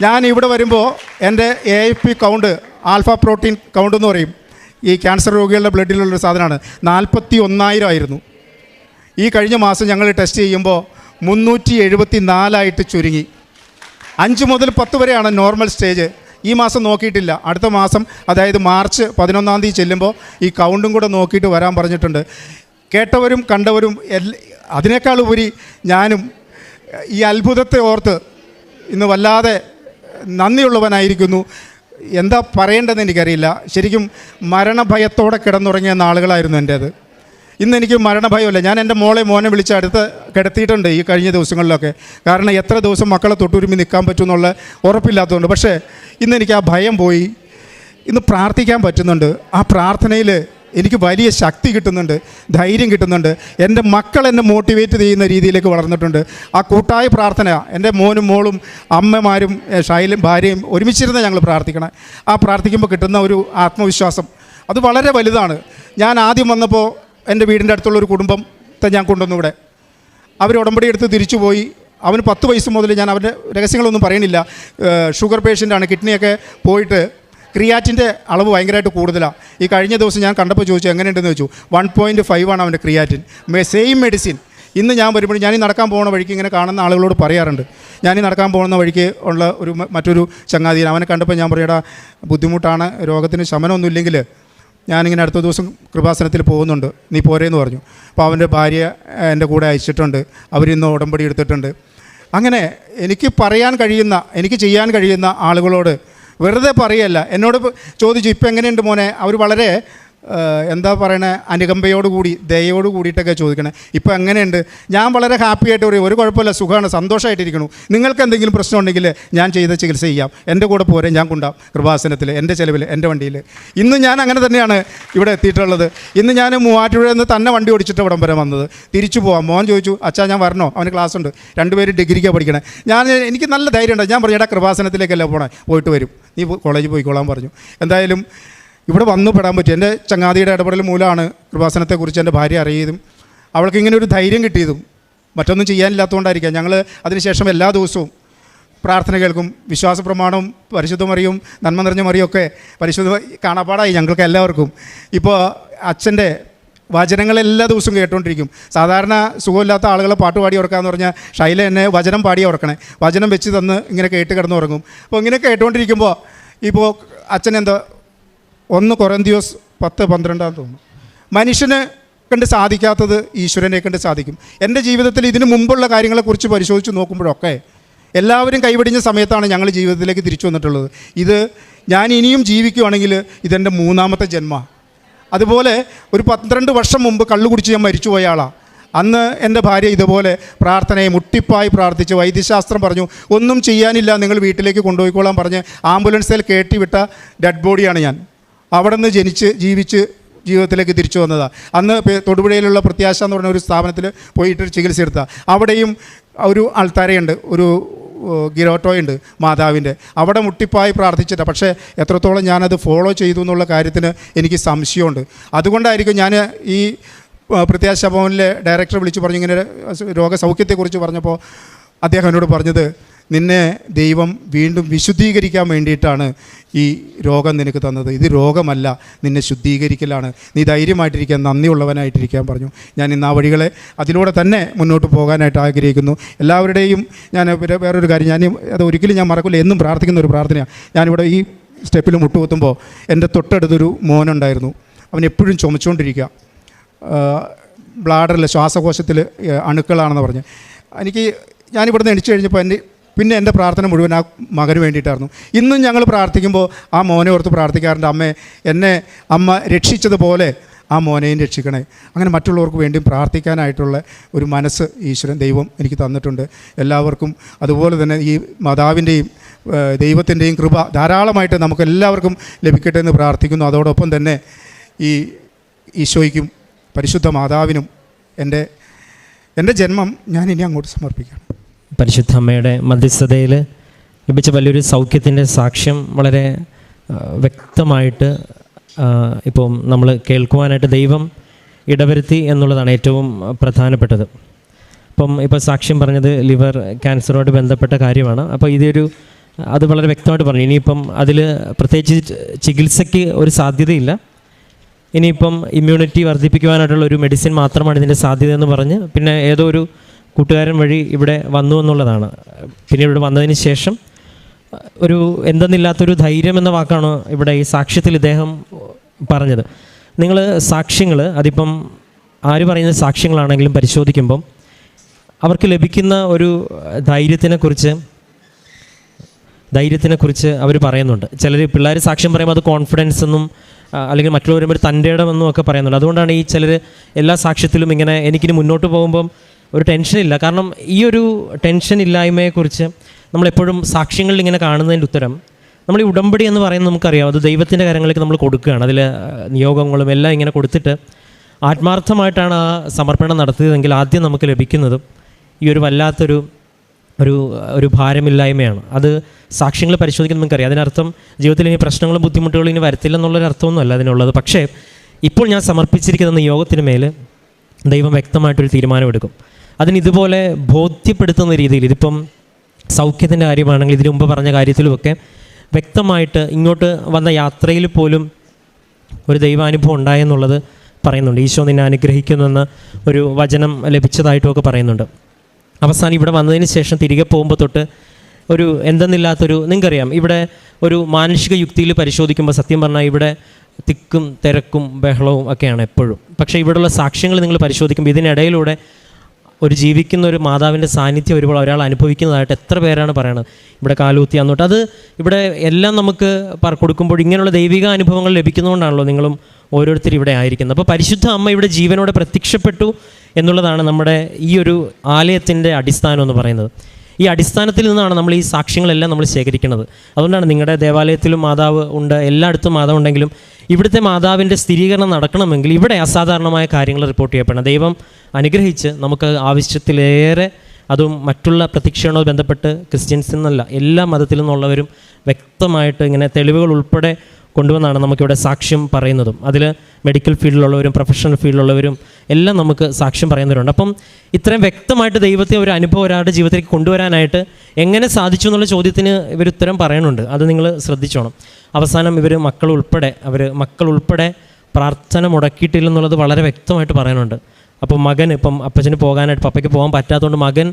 ഞാൻ ഇവിടെ വരുമ്പോൾ എൻ്റെ AFP count, alpha protein count എന്ന് പറയും, ഈ ക്യാൻസർ രോഗികളുടെ ബ്ലഡിലുള്ളൊരു സാധനമാണ്, 41,000 ആയിരുന്നു. ഈ കഴിഞ്ഞ മാസം ഞങ്ങൾ ടെസ്റ്റ് ചെയ്യുമ്പോൾ 374 ചുരുങ്ങി. 5 മുതൽ 10 വരെയാണ് നോർമൽ സ്റ്റേജ്. ഈ മാസം നോക്കിയിട്ടില്ല, അടുത്ത മാസം അതായത് മാർച്ച് 11-ാം തീയതി ചെല്ലുമ്പോൾ ഈ കൗണ്ടും കൂടെ നോക്കിയിട്ട് വരാൻ പറഞ്ഞിട്ടുണ്ട്. കേട്ടവരും കണ്ടവരും അതിനേക്കാൾ ഉപരി ഞാനും ഈ അത്ഭുതത്തെ ഓർത്ത് ഇന്ന് വല്ലാതെ നന്ദിയുള്ളവനായിരിക്കുന്നു. എന്താ പറയേണ്ടതെന്ന് എനിക്കറിയില്ല. ശരിക്കും മരണഭയത്തോടെ കിടന്നുറങ്ങിയ നാളുകളായിരുന്നു എൻ്റേത്. ഇന്ന് എനിക്ക് മരണഭയമില്ല. ഞാൻ എൻ്റെ മോനെ വിളിച്ച് അടുത്ത് കിടത്തിയിട്ടുണ്ട് ഈ കഴിഞ്ഞ ദിവസങ്ങളിലൊക്കെ. കാരണം എത്ര ദിവസം മക്കളെ തൊട്ടുരുമി നിൽക്കാൻ പറ്റുമെന്നുള്ള ഉറപ്പില്ലാത്തതുകൊണ്ട്. പക്ഷേ ഇന്ന് എനിക്ക് ആ ഭയം പോയി. ഇന്ന് പ്രാർത്ഥിക്കാൻ പറ്റുന്നുണ്ട്. ആ പ്രാർത്ഥനയിൽ എനിക്ക് വലിയ ശക്തി കിട്ടുന്നുണ്ട്, ധൈര്യം കിട്ടുന്നുണ്ട്. എൻ്റെ മക്കൾ എന്നെ മോട്ടിവേറ്റ് ചെയ്യുന്ന രീതിയിലേക്ക് വളർന്നിട്ടുണ്ട്. ആ കൂട്ടായ പ്രാർത്ഥന, എൻ്റെ മോനും മോളും അമ്മമാരും ഷൈലും ഭാര്യയും ഒരുമിച്ചിരുന്ന് ഞങ്ങൾ പ്രാർത്ഥിക്കണം. ആ പ്രാർത്ഥിക്കുമ്പോൾ കിട്ടുന്ന ഒരു ആത്മവിശ്വാസം അത് വളരെ വലുതാണ്. ഞാൻ ആദ്യം വന്നപ്പോൾ എൻ്റെ വീടിൻ്റെ അടുത്തുള്ളൊരു കുടുംബത്തെ ഞാൻ കൊണ്ടുവന്നു ഇവിടെ. അവർ ഉടമ്പടി എടുത്ത് തിരിച്ചു പോയി. അവന് 10 വയസ്സ് മുതൽ, ഞാൻ അവരുടെ രഹസ്യങ്ങളൊന്നും പറയണില്ല, ഷുഗർ പേഷ്യൻ്റാണ്, കിഡ്നിയൊക്കെ പോയിട്ട് ക്രിയാറ്റിൻ്റെ അളവ് ഭയങ്കരമായിട്ട് കൂടുതലാണ്. ഈ കഴിഞ്ഞ ദിവസം ഞാൻ കണ്ടപ്പോൾ ചോദിച്ചു എങ്ങനെയുണ്ടെന്ന് ചോദിച്ചു. 1.5 ആണ് അവൻ്റെ ക്രിയാറ്റിൻ. Same medicine. ഇന്ന് ഞാൻ വരുമ്പോൾ ഞാനീ നടക്കാൻ പോകുന്ന വഴിക്ക് ഇങ്ങനെ കാണുന്ന ആളുകളോട് പറയാറുണ്ട്. ഞാനീ നടക്കാൻ പോകുന്ന വഴിക്ക് ഉള്ള മറ്റൊരു ചങ്ങാതിയാണ്, അവനെ കണ്ടപ്പോൾ ഞാൻ പറയടാ, ബുദ്ധിമുട്ടാണ്, രോഗത്തിന് ശമനമൊന്നുമില്ലെങ്കിൽ ഞാനിങ്ങനെ അടുത്ത ദിവസം കൃപാസനത്തിൽ പോകുന്നുണ്ട്, നീ പോരേന്ന് പറഞ്ഞു. അപ്പോൾ അവൻ്റെ ഭാര്യ എൻ്റെ കൂടെ അയച്ചിട്ടുണ്ട്, അവരിന്ന് ഉടമ്പടി എടുത്തിട്ടുണ്ട്. അങ്ങനെ എനിക്ക് പറയാൻ കഴിയുന്ന, എനിക്ക് ചെയ്യാൻ കഴിയുന്ന ആളുകളോട് വെറുതെ പറയല്ല. എന്നോട് ചോദിച്ചു ഇപ്പം എങ്ങനെയുണ്ട് മോനെ. അവർ വളരെ എന്താ പറയണേ, അനുകമ്പയോടുകൂടി ദയോട് കൂടിയിട്ടൊക്കെ ചോദിക്കണേ ഇപ്പം എങ്ങനെയുണ്ട്. ഞാൻ വളരെ ഹാപ്പി ആയിട്ട് പറയും, ഒരു കുഴപ്പമില്ല, സുഖമാണ്, സന്തോഷമായിട്ടിരിക്കണു. നിങ്ങൾക്ക് എന്തെങ്കിലും പ്രശ്നം ഉണ്ടെങ്കിൽ ഞാൻ ചെയ്ത ചികിത്സ ചെയ്യാം, എൻ്റെ കൂടെ പോരെ, ഞാൻ കൊണ്ടാം കൃപാസനത്തിൽ, എൻ്റെ ചിലവിൽ, എൻ്റെ വണ്ടിയിൽ. ഇന്ന് ഞാൻ അങ്ങനെ തന്നെയാണ് ഇവിടെ എത്തിയിട്ടുള്ളത്. ഇന്ന് ഞാൻ മൂവാറ്റുപുഴയിൽ നിന്ന് തന്നെ വണ്ടി ഓടിച്ചിട്ട് ഇവിടം വരെ വന്നത്. തിരിച്ചു പോവാം. മോൻ ചോദിച്ചു അച്ഛാ ഞാൻ വരണോ, അവന് ക്ലാസ് ഉണ്ട്, 2 പേര് ഡിഗ്രിക്കാണ് പഠിക്കണേ. എനിക്ക് നല്ല ധൈര്യമുണ്ട്. ഞാൻ പറഞ്ഞു എടാ കൃപാസനത്തിലേക്കല്ല പോണേ, പോയിട്ട് വരും, നീ കോളേജിൽ പോയിക്കോളാൻ പറഞ്ഞു. എന്തായാലും ഇവിടെ വന്നു പെടാൻ പറ്റി. എൻ്റെ ചങ്ങാതിയുടെ ഇടപെടൽ മൂലമാണ് കൃപാസനത്തെക്കുറിച്ച് എൻ്റെ ഭാര്യ അറിയതും അവൾക്ക് ഇങ്ങനെ ഒരു ധൈര്യം കിട്ടിയതും. മറ്റൊന്നും ചെയ്യാനില്ലാത്തതുകൊണ്ടായിരിക്കാം. ഞങ്ങൾ അതിനുശേഷം എല്ലാ ദിവസവും പ്രാർത്ഥന കേൾക്കും. വിശ്വാസ പ്രമാണവും പരിശുദ്ധ മറിയും നന്മ നിറഞ്ഞ മറിയൊക്കെ പരിശുദ്ധ കാണാപ്പാടായി ഞങ്ങൾക്ക് എല്ലാവർക്കും. ഇപ്പോൾ അച്ഛൻ്റെ വചനങ്ങൾ എല്ലാ ദിവസവും കേട്ടുകൊണ്ടിരിക്കും. സാധാരണ സുഖമില്ലാത്ത ആളുകളെ പാട്ട് പാടി ഉറക്കാമെന്ന് പറഞ്ഞാൽ ഷൈല എന്നെ വചനം പാടി ഉറക്കണേ, വചനം വെച്ച് തന്ന് ഇങ്ങനെ കേട്ട് കിടന്ന് ഉറങ്ങും. അപ്പോൾ ഇങ്ങനെ കേട്ടുകൊണ്ടിരിക്കുമ്പോൾ ഇപ്പോൾ അച്ഛൻ എന്താ 1 കൊറിന്ത്യസ് 10:12 തോന്നുന്നു, മനുഷ്യന് കണ്ട് സാധിക്കാത്തത് ഈശ്വരനെ കണ്ട് സാധിക്കും. എൻ്റെ ജീവിതത്തിൽ ഇതിനു മുമ്പുള്ള കാര്യങ്ങളെക്കുറിച്ച് പരിശോധിച്ച് നോക്കുമ്പോഴൊക്കെ എല്ലാവരും കൈവടിഞ്ഞ സമയത്താണ് ഞങ്ങൾ ജീവിതത്തിലേക്ക് തിരിച്ചു വന്നിട്ടുള്ളത്. ഇത് ഞാൻ ഇനിയും ജീവിക്കുകയാണെങ്കിൽ ഇതെൻ്റെ 3ാമത്തെ ജന്മ. അതുപോലെ ഒരു 12 വർഷം മുമ്പ് കള്ളു കുടിച്ച് ഞാൻ മരിച്ചുപോയ ആളാണ്. അന്ന് എൻ്റെ ഭാര്യ ഇതുപോലെ പ്രാർത്ഥനയെ മുട്ടിപ്പായി പ്രാർത്ഥിച്ച് വൈദ്യശാസ്ത്രം പറഞ്ഞു ഒന്നും ചെയ്യാനില്ല, നിങ്ങൾ വീട്ടിലേക്ക് കൊണ്ടുപോയിക്കോളാൻ പറഞ്ഞ് ആംബുലൻസിൽ കയറ്റിവിട്ട ഡെഡ് ബോഡിയാണ് ഞാൻ. അവിടെ നിന്ന് ജനിച്ച് ജീവിച്ച് ജീവിതത്തിലേക്ക് തിരിച്ചു വന്നതാണ്. അന്ന് തൊടുപുഴയിലുള്ള പ്രത്യാശ എന്ന് പറഞ്ഞ ഒരു സ്ഥാപനത്തിൽ പോയിട്ട് ചികിത്സ എടുത്താൽ അവിടെയും ഒരു ആൾത്താരയുണ്ട്, ഒരു ഗിരോട്ടോയുണ്ട് മാതാവിൻ്റെ. അവിടെ മുട്ടിപ്പായി പ്രാർത്ഥിച്ചിട്ടാണ്. പക്ഷേ എത്രത്തോളം ഞാനത് ഫോളോ ചെയ്തു എന്നുള്ള കാര്യത്തിന് എനിക്ക് സംശയമുണ്ട്. അതുകൊണ്ടായിരിക്കും ഞാൻ ഈ പ്രത്യാശ ഭവനിലെ ഡയറക്ടറെ വിളിച്ച് പറഞ്ഞു ഇങ്ങനെ രോഗസൗഖ്യത്തെക്കുറിച്ച് പറഞ്ഞപ്പോൾ അദ്ദേഹം എന്നോട് പറഞ്ഞത് നിന്നെ ദൈവം വീണ്ടും വിശുദ്ധീകരിക്കാൻ വേണ്ടിയിട്ടാണ് ഈ രോഗം നിനക്ക് തന്നത്. ഇത് രോഗമല്ല, നിന്നെ ശുദ്ധീകരിക്കലാണ്. നീ ധൈര്യമായിട്ടിരിക്കാൻ, നന്ദിയുള്ളവനായിട്ടിരിക്കാൻ പറഞ്ഞു. ഞാൻ ഇന്ന് ആ വഴികളെ അതിലൂടെ തന്നെ മുന്നോട്ട് പോകാനായിട്ട് ആഗ്രഹിക്കുന്നു. എല്ലാവരുടെയും ഞാൻ വേറൊരു കാര്യം, അത് ഒരിക്കലും ഞാൻ മറക്കില്ല, എന്നും പ്രാർത്ഥിക്കുന്ന ഒരു പ്രാർത്ഥനയാണ്. ഞാനിവിടെ ഈ സ്റ്റെപ്പിൽ മുട്ടുകുത്തുമ്പോൾ എൻ്റെ തൊട്ടടുത്തൊരു മോനുണ്ടായിരുന്നു. അവൻ എപ്പോഴും ചുമച്ചുകൊണ്ടിരിക്കുക, ബ്ലാഡറിൽ ശ്വാസകോശത്തിൽ അണുക്കളാണെന്ന് പറഞ്ഞ്. ഞാനിവിടുന്ന് എണിച്ചു കഴിഞ്ഞപ്പോൾ പിന്നെ എൻ്റെ പ്രാർത്ഥന മുഴുവൻ ആ മകന് വേണ്ടിയിട്ടായിരുന്നു. ഇന്നും ഞങ്ങൾ പ്രാർത്ഥിക്കുമ്പോൾ ആ മോനെ ഓർത്ത് പ്രാർത്ഥിക്കാറുണ്ട്, എന്നെ അമ്മ രക്ഷിച്ചതുപോലെ ആ മോനെയും രക്ഷിക്കണേ. അങ്ങനെ മറ്റുള്ളവർക്ക് വേണ്ടിയും പ്രാർത്ഥിക്കാനായിട്ടുള്ള ഒരു മനസ്സ് ഈശ്വരൻ ദൈവം എനിക്ക് തന്നിട്ടുണ്ട്. എല്ലാവർക്കും അതുപോലെ തന്നെ ഈ മാതാവിൻ്റെയും ദൈവത്തിൻ്റെയും കൃപ ധാരാളമായിട്ട് നമുക്ക് എല്ലാവർക്കും ലഭിക്കട്ടെ എന്ന് പ്രാർത്ഥിക്കുന്നു. അതോടൊപ്പം തന്നെ ഈ ഈശോയ്ക്കും പരിശുദ്ധ മാതാവിനും എൻ്റെ എൻ്റെ ജന്മം ഞാൻ ഇനി അങ്ങോട്ട് സമർപ്പിക്കുകയാണ്. പരിശുദ്ധ അമ്മയുടെ മധ്യസ്ഥതയിൽ ലഭിച്ച വലിയൊരു സൗഖ്യത്തിൻ്റെ സാക്ഷ്യം വളരെ വ്യക്തമായിട്ട് ഇപ്പം നമ്മൾ കേൾക്കുവാനായിട്ട് ദൈവം ഇടവരുത്തി എന്നുള്ളതാണ് ഏറ്റവും പ്രധാനപ്പെട്ടത്. ഇപ്പം ഇപ്പോൾ സാക്ഷ്യം പറഞ്ഞത് ലിവർ ക്യാൻസറോട് ബന്ധപ്പെട്ട കാര്യമാണ്. അപ്പോൾ അത് വളരെ വ്യക്തമായിട്ട് പറഞ്ഞു. ഇനിയിപ്പം അതിൽ പ്രത്യേകിച്ച് ചികിത്സയ്ക്ക് ഒരു സാധ്യതയില്ല. ഇനിയിപ്പം ഇമ്മ്യൂണിറ്റി വർദ്ധിപ്പിക്കുവാനായിട്ടുള്ള ഒരു മെഡിസിൻ മാത്രമാണ് ഇതിൻ്റെ സാധ്യത എന്ന് പറഞ്ഞ് പിന്നെ ഏതോ ഒരു കൂട്ടുകാരൻ വഴി ഇവിടെ വന്നു എന്നുള്ളതാണ്. പിന്നെ ഇവിടെ വന്നതിന് ശേഷം ഒരു എന്തെന്നില്ലാത്തൊരു ധൈര്യം എന്ന വാക്കാണ് ഇവിടെ ഈ സാക്ഷ്യത്തിൽ ഇദ്ദേഹം പറഞ്ഞത്. നിങ്ങൾ സാക്ഷ്യങ്ങൾ അതിപ്പം ആര് പറയുന്ന സാക്ഷ്യങ്ങളാണെങ്കിലും പരിശോധിക്കുമ്പം അവർക്ക് ലഭിക്കുന്ന ഒരു ധൈര്യത്തിനെക്കുറിച്ച് അവർ പറയുന്നുണ്ട്. ചിലർ പിള്ളേർ സാക്ഷ്യം പറയുമ്പോൾ അത് കോൺഫിഡൻസ് എന്നും അല്ലെങ്കിൽ മറ്റുള്ളവർ വരുമ്പോൾ തൻ്റെ ഇടമെന്നും ഒക്കെ പറയുന്നുണ്ട്. അതുകൊണ്ടാണ് ഈ ചിലർ എല്ലാ സാക്ഷ്യത്തിലും ഇങ്ങനെ എനിക്കിനി മുന്നോട്ട് പോകുമ്പം ഒരു ടെൻഷനില്ല. കാരണം ഈ ഒരു ടെൻഷൻ ഇല്ലായ്മയെക്കുറിച്ച് നമ്മളെപ്പോഴും സാക്ഷ്യങ്ങളിൽ ഇങ്ങനെ കാണുന്നതിൻ്റെ ഉത്തരം നമ്മൾ ഈ ഉടമ്പടി എന്ന് പറയുന്നത് നമുക്കറിയാം, അത് ദൈവത്തിൻ്റെ കാര്യങ്ങളിലേക്ക് നമ്മൾ കൊടുക്കുകയാണ്. അതിൽ നിയോഗങ്ങളും എല്ലാം ഇങ്ങനെ കൊടുത്തിട്ട് ആത്മാർത്ഥമായിട്ടാണ് ആ സമർപ്പണം നടത്തിയതെങ്കിൽ ആദ്യം നമുക്ക് ലഭിക്കുന്നതും ഈ ഒരു വല്ലാത്തൊരു ഒരു ഭാരമില്ലായ്മയാണ്. അത് സാക്ഷ്യങ്ങൾ പരിശോധിക്കുന്നത് നമുക്കറിയാം. അതിനർത്ഥം ജീവിതത്തിൽ ഇനി പ്രശ്നങ്ങളും ബുദ്ധിമുട്ടുകളും ഇനി വരത്തില്ലെന്നുള്ളൊരു അർത്ഥമൊന്നുമല്ല അതിനുള്ളത്. പക്ഷേ ഇപ്പോൾ ഞാൻ സമർപ്പിച്ചിരിക്കുന്ന നിയോഗത്തിന് മേൽ ദൈവം വ്യക്തമായിട്ടൊരു തീരുമാനമെടുക്കും. അതിന് ഇതുപോലെ ബോധ്യപ്പെടുത്തുന്ന രീതിയിൽ, ഇതിപ്പം സൗഖ്യത്തിൻ്റെ കാര്യമാണെങ്കിൽ ഇതിനു മുമ്പ് പറഞ്ഞ കാര്യത്തിലുമൊക്കെ വ്യക്തമായിട്ട് ഇങ്ങോട്ട് വന്ന യാത്രയിൽ പോലും ഒരു ദൈവാനുഭവം ഉണ്ടായെന്നുള്ളത് പറയുന്നുണ്ട്. ഈശോ നിന്നെ അനുഗ്രഹിക്കുന്നെന്ന് ഒരു വചനം ലഭിച്ചതായിട്ടുമൊക്കെ പറയുന്നുണ്ട്. അവസാനം ഇവിടെ വന്നതിന് ശേഷം തിരികെ പോകുമ്പോൾ തൊട്ട് ഒരു എന്തെന്നില്ലാത്തൊരു, നിങ്ങൾക്കറിയാം ഇവിടെ ഒരു മാനുഷിക യുക്തിയിൽ പരിശോധിക്കുമ്പോൾ സത്യം പറഞ്ഞാൽ ഇവിടെ തിക്കും തിരക്കും ബഹളവും ഒക്കെയാണ് എപ്പോഴും. പക്ഷേ ഇവിടെയുള്ള സാക്ഷ്യങ്ങൾ നിങ്ങൾ പരിശോധിക്കുമ്പോൾ ഇതിനിടയിലൂടെ ഒരു ജീവിക്കുന്ന ഒരു മാതാവിൻ്റെ സാന്നിധ്യം വരുമ്പോൾ ഒരാൾ അനുഭവിക്കുന്നതായിട്ട് എത്ര പേരാണ് പറയണത്. ഇവിടെ കാലൂത്തി അന്നോട്ട് അത് ഇവിടെ എല്ലാം നമുക്ക് കൊടുക്കുമ്പോൾ ഇങ്ങനെയുള്ള ദൈവിക അനുഭവങ്ങൾ ലഭിക്കുന്നതുകൊണ്ടാണല്ലോ നിങ്ങളും ഓരോരുത്തരും ഇവിടെ ആയിരിക്കുന്നത്. അപ്പോൾ പരിശുദ്ധ അമ്മ ഇവിടെ ജീവനോടെ പ്രത്യക്ഷപ്പെട്ടു എന്നുള്ളതാണ് നമ്മുടെ ഈ ഒരു ആലയത്തിൻ്റെ അടിസ്ഥാനം എന്ന് പറയുന്നത്. ഈ അടിസ്ഥാനത്തിൽ നിന്നാണ് നമ്മൾ ഈ സാക്ഷ്യങ്ങളെല്ലാം നമ്മൾ ശേഖരിക്കുന്നത്. അതുകൊണ്ടാണ് നിങ്ങളുടെ ദേവാലയത്തിലും മാതാവ് ഉണ്ട്, എല്ലായിടത്തും മാതാവ് ഉണ്ടെങ്കിലും ഇവിടുത്തെ മാതാവിൻ്റെ സ്ഥിരീകരണം നടക്കണമെങ്കിൽ ഇവിടെ അസാധാരണമായ കാര്യങ്ങൾ റിപ്പോർട്ട് ചെയ്യപ്പെടണം. ദൈവം അനുഗ്രഹിച്ച് നമുക്ക് ആവശ്യത്തിലേറെ, അതും മറ്റുള്ള പ്രത്യക്ഷയോട് ബന്ധപ്പെട്ട് ക്രിസ്ത്യൻസിൽ നിന്നല്ല എല്ലാ മതത്തിൽ നിന്നുള്ളവരും വ്യക്തമായിട്ട് ഇങ്ങനെ തെളിവുകൾ ഉൾപ്പെടെ കൊണ്ടുവന്നാണ് നമുക്കിവിടെ സാക്ഷ്യം പറയുന്നതും. അതിൽ മെഡിക്കൽ ഫീൽഡിലുള്ളവരും പ്രൊഫഷണൽ ഫീൽഡിലുള്ളവരും എല്ലാം നമുക്ക് സാക്ഷ്യം പറയുന്നവരുണ്ട്. അപ്പം ഇത്രയും വ്യക്തമായിട്ട് ദൈവത്തെ ഒരു അനുഭവം ഒരാളുടെ ജീവിതത്തിലേക്ക് കൊണ്ടുവരാനായിട്ട് എങ്ങനെ സാധിച്ചു എന്നുള്ള ചോദ്യത്തിന് ഇവർ ഉത്തരം പറയുന്നുണ്ട്. അത് നിങ്ങൾ ശ്രദ്ധിച്ചോണം. അവസാനം ഇവർ മക്കൾ ഉൾപ്പെടെ പ്രാർത്ഥന മുടക്കിയിട്ടില്ലെന്നുള്ളത് വളരെ വ്യക്തമായിട്ട് പറയുന്നുണ്ട്. അപ്പോൾ മകൻ ഇപ്പം അപ്പച്ചന് പോകാനായിട്ട്, പപ്പയ്ക്ക് പോകാൻ പറ്റാത്തതുകൊണ്ട് മകൻ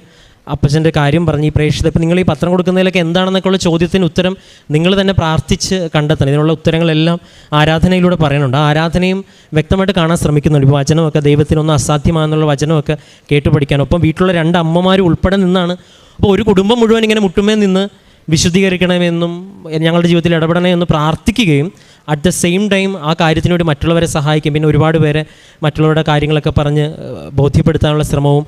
അപ്പച്ചൻ്റെ കാര്യം പറഞ്ഞ് ഈ പ്രേക്ഷിത, ഇപ്പം നിങ്ങൾ ഈ പത്രം കൊടുക്കുന്നതിലൊക്കെ എന്താണെന്നൊക്കെയുള്ള ചോദ്യത്തിന് ഉത്തരം നിങ്ങൾ തന്നെ പ്രാർത്ഥിച്ച് കണ്ടെത്തണം. ഇതിനുള്ള ഉത്തരങ്ങളെല്ലാം ആരാധനയിലൂടെ പറയുന്നുണ്ട്. ആ ആരാധനയും വ്യക്തമായിട്ട് കാണാൻ ശ്രമിക്കുന്നുണ്ട്. ഇപ്പോൾ വചനമൊക്കെ ദൈവത്തിനൊന്നും അസാധ്യമാണെന്നുള്ള വചനമൊക്കെ കേട്ടു പഠിക്കാൻ. ഒപ്പം വീട്ടിലുള്ള 2 അമ്മമാരും ഉൾപ്പെടെ നിന്നാണ്. അപ്പോൾ ഒരു കുടുംബം മുഴുവൻ ഇങ്ങനെ മുട്ടുമേ നിന്ന് വിശുദ്ധീകരിക്കണമെന്നും ഞങ്ങളുടെ ജീവിതത്തിൽ ഇടപെടണമെന്ന് പ്രാർത്ഥിക്കുകയും അറ്റ് ദ സെയിം ടൈം ആ കാര്യത്തിന് വേണ്ടി മറ്റുള്ളവരെ സഹായിക്കും. പിന്നെ ഒരുപാട് പേരെ മറ്റുള്ളവരുടെ കാര്യങ്ങളൊക്കെ പറഞ്ഞ് ബോധ്യപ്പെടുത്താനുള്ള ശ്രമവും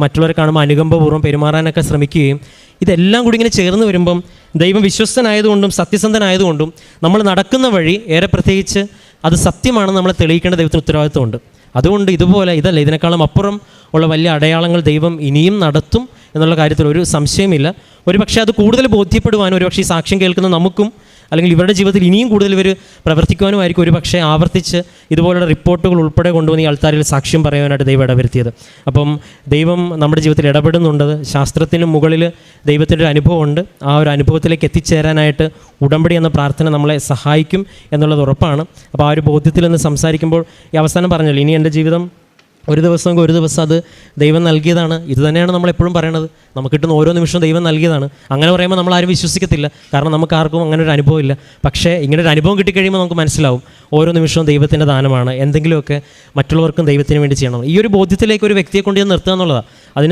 മറ്റുള്ളവരെ കാണുമ്പോൾ അനുകമ്പപൂർവ്വം പെരുമാറാനൊക്കെ ശ്രമിക്കുകയും ഇതെല്ലാം കൂടി ഇങ്ങനെ ചേർന്ന് വരുമ്പം ദൈവം വിശ്വസ്തനായതുകൊണ്ടും സത്യസന്ധനായതുകൊണ്ടും നമ്മൾ നടക്കുന്ന വഴി ഏറെ പ്രത്യേകിച്ച് അത് സത്യമാണെന്ന് നമ്മളെ തെളിയിക്കേണ്ട ദൈവത്തിന് ഉത്തരവാദിത്വമുണ്ട്. അതുകൊണ്ട് ഇതിനേക്കാളും അപ്പുറം ഉള്ള വലിയ അടയാളങ്ങൾ ദൈവം ഇനിയും നടത്തും എന്നുള്ള കാര്യത്തിൽ ഒരു സംശയമില്ല. ഒരുപക്ഷെ അത് കൂടുതൽ ബോധ്യപ്പെടുവാനും ഒരുപക്ഷെ ഈ സാക്ഷ്യം കേൾക്കുന്ന നമുക്കും അല്ലെങ്കിൽ ഇവരുടെ ജീവിതത്തിൽ ഇനിയും കൂടുതൽ ഇവർ പ്രവർത്തിക്കുവാനുമായിരിക്കും ഒരുപക്ഷെ ആവർത്തിച്ച് ഇതുപോലുള്ള റിപ്പോർട്ടുകൾ ഉൾപ്പെടെ കൊണ്ടുവന്ന് ഈ ആൾക്കാരിൽ സാക്ഷ്യം പറയാനായിട്ട് ദൈവം ഇടവരുത്തിയത്. അപ്പം ദൈവം നമ്മുടെ ജീവിതത്തിൽ ഇടപെടുന്നുണ്ട്. ശാസ്ത്രത്തിന് മുകളിൽ ദൈവത്തിൻ്റെ ഒരു അനുഭവമുണ്ട്. ആ ഒരു അനുഭവത്തിലേക്ക് എത്തിച്ചേരാനായിട്ട് ഉടമ്പടി എന്ന പ്രാർത്ഥന നമ്മളെ സഹായിക്കും എന്നുള്ളത് ഉറപ്പാണ്. അപ്പോൾ ആ ഒരു ബോധ്യത്തിൽ നിന്ന് സംസാരിക്കുമ്പോൾ ഈ അവസാനം പറഞ്ഞല്ലോ, ഇനി എൻ്റെ ജീവിതം ഒരു ദിവസം അത് ദൈവം നൽകിയതാണ്. ഇത് തന്നെയാണ് നമ്മളെപ്പോഴും പറയണത്. നമുക്ക് കിട്ടുന്ന ഓരോ നിമിഷവും ദൈവം നൽകിയതാണ്. അങ്ങനെ പറയുമ്പോൾ നമ്മൾ ആരും വിശ്വസിക്കത്തില്ല. കാരണം നമുക്ക് ആർക്കും അങ്ങനെ ഒരു അനുഭവം ഇല്ല. പക്ഷേ ഇങ്ങനെ ഒരു അനുഭവം കിട്ടിക്കഴിയുമ്പോൾ നമുക്ക് മനസ്സിലാവും ഓരോ നിമിഷവും ദൈവത്തിൻ്റെ ദാനമാണ്. എന്തെങ്കിലുമൊക്കെ മറ്റുള്ളവർക്കും ദൈവത്തിന് വേണ്ടി ചെയ്യണം. ഈ ഒരു ബോധ്യത്തിലേക്ക് ഒരു വ്യക്തിയെ കൊണ്ട് നിർത്തുക എന്നുള്ളതാണ്. അതിന്